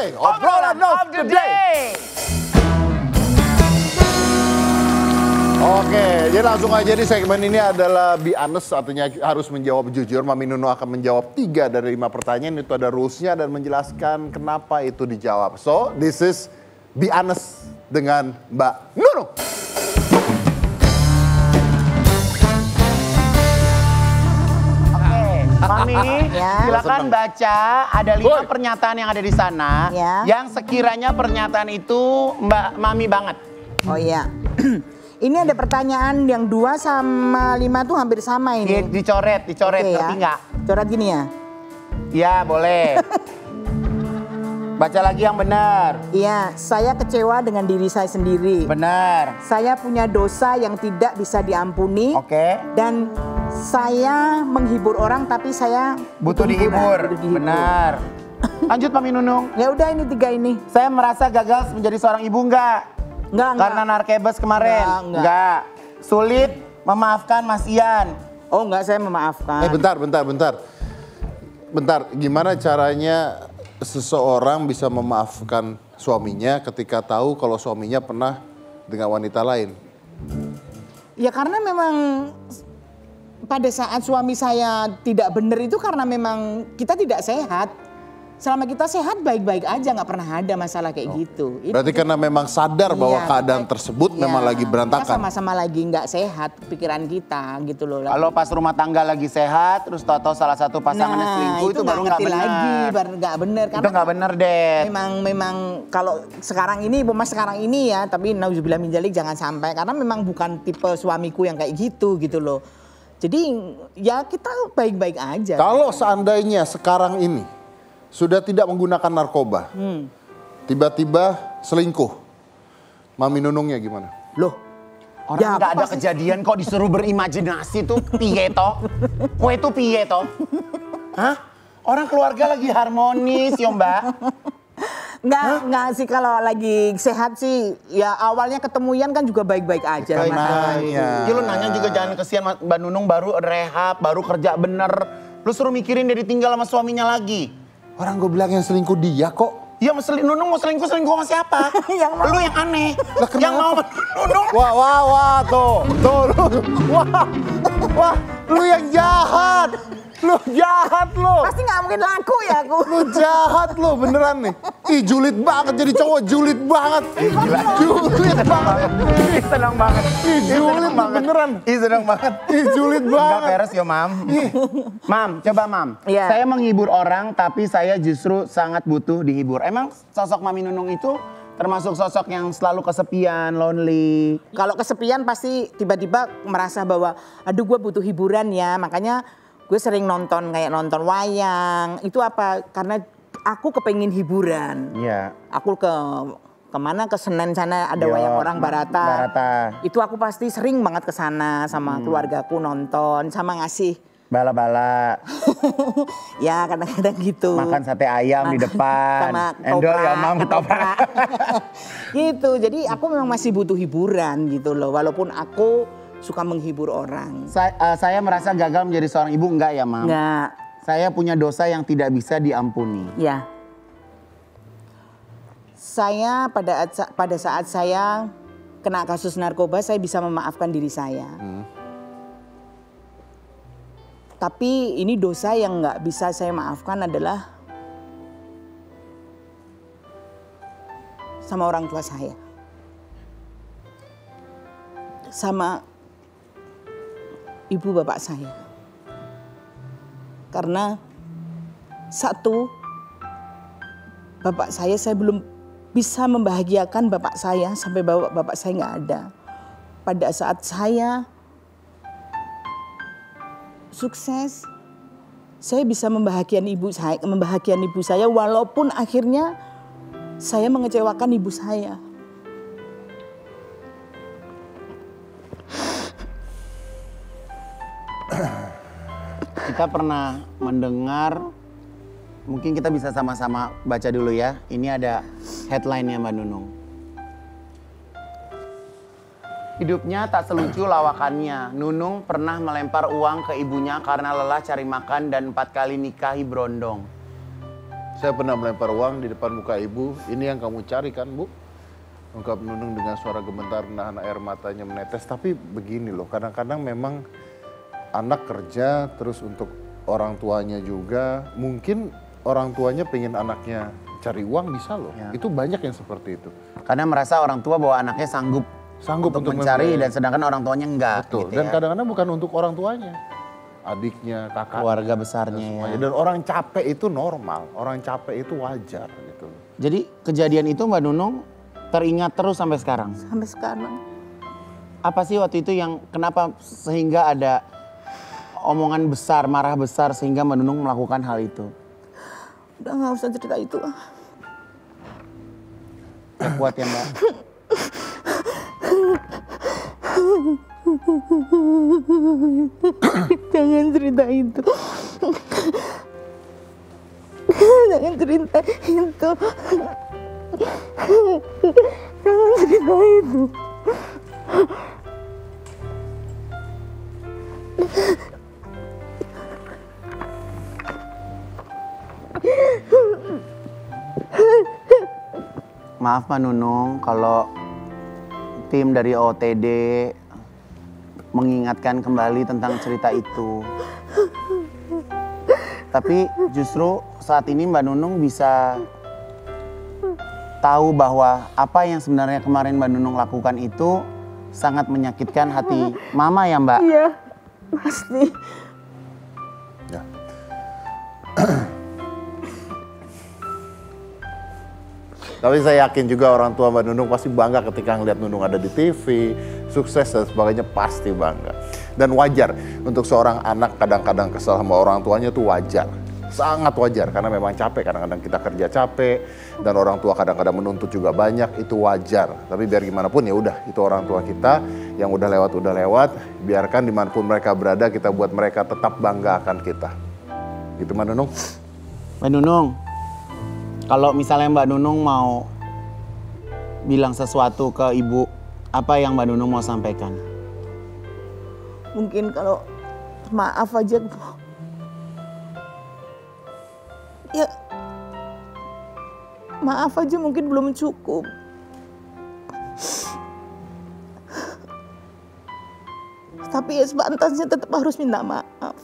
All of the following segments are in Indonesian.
Day. Obrolan of the Day. Oke, jadi langsung aja di segmen ini adalah be honest, artinya harus menjawab jujur. Mami Nuno akan menjawab 3 dari 5 pertanyaan, itu ada rules-nya dan menjelaskan kenapa itu dijawab. So, this is be honest dengan Mbak Nuno. Oke, Mami, silakan baca. Ada 5 pernyataan yang ada di sana, yang sekiranya pernyataan itu Mami banget. Oh iya. Ini ada pertanyaan yang 2 sama 5 tuh hampir sama ini. Dicoret, ngerti nggak? Coret gini ya? Ya, boleh. Baca lagi yang benar. Iya, saya kecewa dengan diri saya sendiri. Benar. Saya punya dosa yang tidak bisa diampuni. Oke. Dan saya menghibur orang tapi saya butuh dihibur. Benar. Lanjut Mami Nunung. Ya udah ini 3 ini. Saya merasa gagal menjadi seorang ibu enggak? Enggak. Karena narkebas kemarin? Enggak. Sulit memaafkan Mas Ian? Oh enggak, saya memaafkan. Bentar, gimana caranya seseorang bisa memaafkan suaminya ketika tahu kalau suaminya pernah dengan wanita lain? Ya karena memang pada saat suami saya tidak benar itu karena memang kita tidak sehat. Selama kita sehat baik-baik aja, nggak pernah ada masalah kayak gitu. Berarti karena memang sadar bahwa keadaan tersebut memang lagi berantakan. Kita sama-sama lagi nggak sehat pikiran kita gitu loh. Kalau pas rumah tangga lagi sehat, terus tahu-tahu salah satu pasangannya selingkuh, itu baru nggak benar. Baru nggak benar. Itu nggak benar deh. Memang kalau sekarang ini, sekarang ini ya, tapi nauzubillah min dzalik jangan sampai. Karena memang bukan tipe suamiku yang kayak gitu loh. Jadi ya kita baik-baik aja. Kalau seandainya sekarang ini sudah tidak menggunakan narkoba, tiba-tiba selingkuh, Mami Nunungnya gimana? Loh, orang nggak ada kejadian kok disuruh berimajinasi tuh piye toh? Kue tuh piye toh? Hah? Orang keluarga lagi harmonis ya Mbak? Enggak sih, kalau lagi sehat sih ya awalnya ketemuan kan juga baik-baik aja. Ya lu nanya juga jangan kesian Mbak Nunung baru rehab, baru kerja bener. Lu suruh mikirin dia ditinggal sama suaminya lagi. Orang gue bilang yang selingkuh dia kok. Iya Nunung mau selingkuh sama siapa? Lu yang aneh. Yang mau Nunung. Wah, tuh lu. Wah, lu yang jahat. Lu jahat lu. Pasti nggak mungkin laku ya aku. Lu jahat lu beneran nih. Ih julid banget jadi cowok, julid banget. Julid banget. Ih senang banget. Ih julid beneran. Ih senang banget. Ih julid banget. Enggak beres ya Mam. Mam, coba Mam. Yeah. Saya menghibur orang tapi saya justru sangat butuh dihibur. Emang sosok Mami Nunung itu termasuk sosok yang selalu kesepian, lonely? Kalau kesepian pasti tiba-tiba merasa bahwa aduh gue butuh hiburan ya. Makanya gue sering nonton wayang. Itu apa? Karena aku kepengen hiburan. Iya. Aku kemana ke Senen sana ada wayang orang Barata. Itu aku pasti sering banget ke sana sama keluargaku nonton sama ngasih bala-bala. Ya kadang-kadang gitu. Makan sate ayam di depan. Sama endol ya Mam, ketoprak. Gitu. Jadi aku memang masih butuh hiburan gitu loh. Walaupun aku suka menghibur orang. Saya merasa gagal menjadi seorang ibu, enggak ya Mam? Enggak. Saya punya dosa yang tidak bisa diampuni. Ya. Saya pada saat saya kena kasus narkoba, saya bisa memaafkan diri saya. Tapi ini dosa yang nggak bisa saya maafkan adalah sama orang tua saya. Sama ibu bapak saya. Karena satu, bapak saya belum bisa membahagiakan bapak saya sampai bapak saya nggak ada. Pada saat saya sukses, saya bisa membahagiakan ibu saya walaupun akhirnya saya mengecewakan ibu saya. Kita pernah mendengar, mungkin kita bisa sama-sama baca dulu ya. Ini ada headline-nya Mbak Nunung. Hidupnya tak selucu lawakannya. Nunung pernah melempar uang ke ibunya karena lelah cari makan dan 4 kali nikahi berondong. Saya pernah melempar uang di depan muka ibu. Ini yang kamu cari kan, Bu? Ungkap Nunung dengan suara gemetar, menahan air matanya menetes. Tapi begini loh, kadang-kadang memang anak kerja terus untuk orang tuanya juga. Mungkin orang tuanya pengen anaknya cari uang bisa loh. Ya. Itu banyak yang seperti itu. Karena merasa orang tua bahwa anaknya sanggup untuk mencari dan sedangkan orang tuanya enggak. Betul. Gitu dan ya. kadang-kadang bukan untuk orang tuanya. Adiknya, kakak, keluarga besarnya ya. Dan orang capek itu normal, orang capek itu wajar gitu. Jadi kejadian itu Mbak Nunung teringat terus sampai sekarang? Sampai sekarang. Apa sih waktu itu yang kenapa sehingga ada omongan besar, marah besar sehingga Mbak Nunung melakukan hal itu? Udah nggak usah cerita itu. Gak kuat ya Mbak? Jangan cerita itu. Jangan cerita itu. Jangan cerita itu. Maaf Mbak Nunung kalau tim dari OTD mengingatkan kembali tentang cerita itu. Tapi justru saat ini Mbak Nunung bisa tahu bahwa apa yang sebenarnya kemarin Mbak Nunung lakukan itu sangat menyakitkan hati Mama ya Mbak? Iya, pasti. Ya. Tapi saya yakin juga orang tua Mbak Nunung pasti bangga ketika ngeliat Nunung ada di TV, sukses dan sebagainya, pasti bangga. Dan wajar untuk seorang anak kadang-kadang kesal sama orang tuanya itu wajar. Sangat wajar karena memang capek, kadang-kadang kita kerja capek dan orang tua kadang-kadang menuntut juga banyak, itu wajar. Tapi biar gimana pun ya udah, itu orang tua kita yang udah lewat, biarkan dimanapun mereka berada kita buat mereka tetap bangga akan kita. Gitu Mbak Nunung. Mbak Nunung, kalau misalnya Mbak Nunung mau bilang sesuatu ke Ibu, apa yang Mbak Nunung mau sampaikan? Mungkin kalau maaf aja, ya maaf aja mungkin belum cukup. Tapi ya sepantasnya tetap harus minta maaf.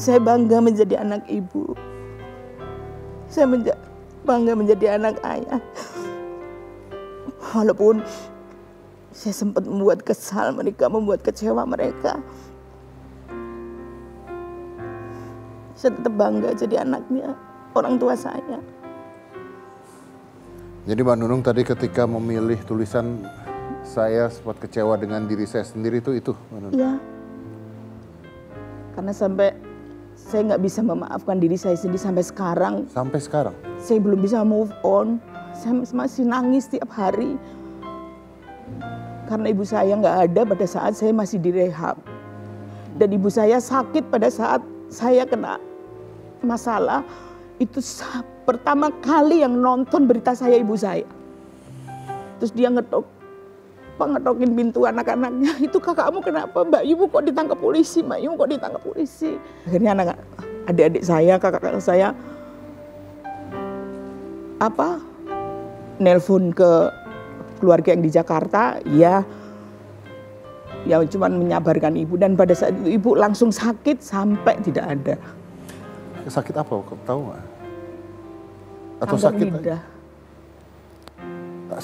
Saya bangga menjadi anak ibu. Saya bangga menjadi anak ayah. Walaupun saya sempat membuat kesal mereka, membuat kecewa mereka. Saya tetap bangga jadi anaknya, orang tua saya. Jadi Mbak Nunung tadi ketika memilih tulisan saya sempat kecewa dengan diri saya sendiri itu Mbak Nunung? Iya. Karena sampai saya nggak bisa memaafkan diri saya sendiri sampai sekarang. Sampai sekarang? Saya belum bisa move on. Saya masih nangis tiap hari. Karena ibu saya nggak ada pada saat saya masih direhab. Dan ibu saya sakit pada saat saya kena masalah. Itu pertama kali yang nonton berita saya ibu saya. Terus dia ngetokin pintu anak-anaknya. Itu kakakmu kenapa? Mbak Yu kok ditangkap polisi? Mbak Yu kok ditangkap polisi? Akhirnya adik-adik saya, kakak-kakak saya nelpon ke keluarga yang di Jakarta, ya cuman menyabarkan ibu. Dan pada saat itu ibu langsung sakit sampai tidak ada. Sakit apa? Tahu nggak? Atau Kanker sakit? lidah.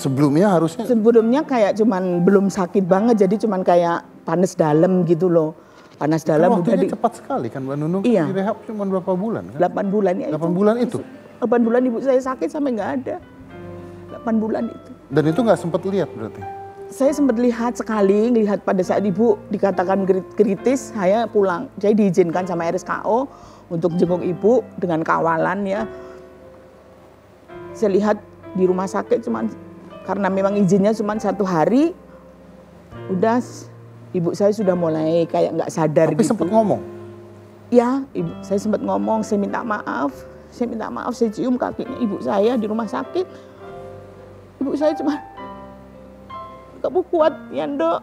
Sebelumnya harusnya? Sebelumnya kayak cuman belum sakit banget, jadi cuman kayak panas dalam gitu loh. Panas dalam udah cepat sekali kan Mbak Nunung? Iya. Direhab cuma berapa bulan kan? 8 bulan ya. 8 bulan itu? 8 bulan ibu saya sakit sampai nggak ada. 8 bulan itu. Dan itu nggak sempat lihat berarti? Saya sempat lihat sekali, lihat pada saat ibu dikatakan kritis, saya pulang. Saya diizinkan sama RSKO untuk jenguk ibu dengan kawalan ya. Saya lihat di rumah sakit cuman karena memang izinnya cuma 1 hari, udah ibu saya sudah mulai kayak nggak sadar. Tapi gitu. sempat ngomong? Ya, saya sempat ngomong, saya minta maaf. Saya cium kakinya ibu saya di rumah sakit. Ibu saya cuma, kamu kuat ya Ndok,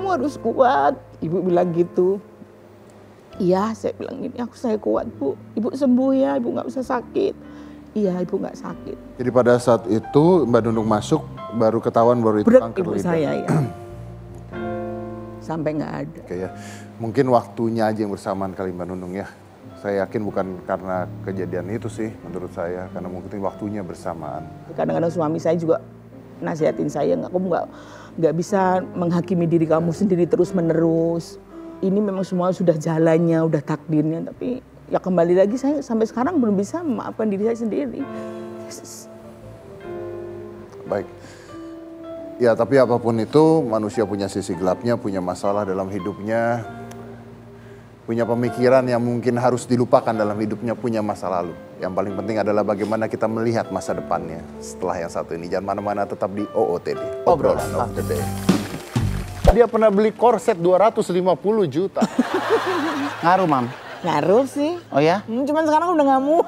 kamu harus kuat. Ibu bilang gitu. Iya, saya bilang gini, saya kuat Bu. Ibu sembuh ya, Ibu nggak usah sakit. Iya, Ibu nggak sakit. Jadi pada saat itu Mbak Nunung masuk, baru ketahuan baru itu Berat kanker ibu lidah. saya ya. Sampai nggak ada. Oke ya, mungkin waktunya aja yang bersamaan kali Mbak Nunung ya. Saya yakin bukan karena kejadian itu sih menurut saya, karena mungkin waktunya bersamaan. Kadang-kadang suami saya juga nasihatin saya, kamu nggak bisa menghakimi diri kamu sendiri terus menerus. Ini memang semua sudah jalannya, udah takdirnya, tapi ya kembali lagi saya sampai sekarang belum bisa memaafkan diri saya sendiri. Baik. Ya tapi apapun itu manusia punya sisi gelapnya, punya masalah dalam hidupnya, punya pemikiran yang mungkin harus dilupakan dalam hidupnya, punya masa lalu. Yang paling penting adalah bagaimana kita melihat masa depannya setelah yang satu ini. Jangan mana-mana, tetap di OOTD, Obrolan of the Day. Dia pernah beli korset 250 juta. Ngaruh, Mam? Ngaruh sih. Oh ya? Cuman sekarang udah nggak muat.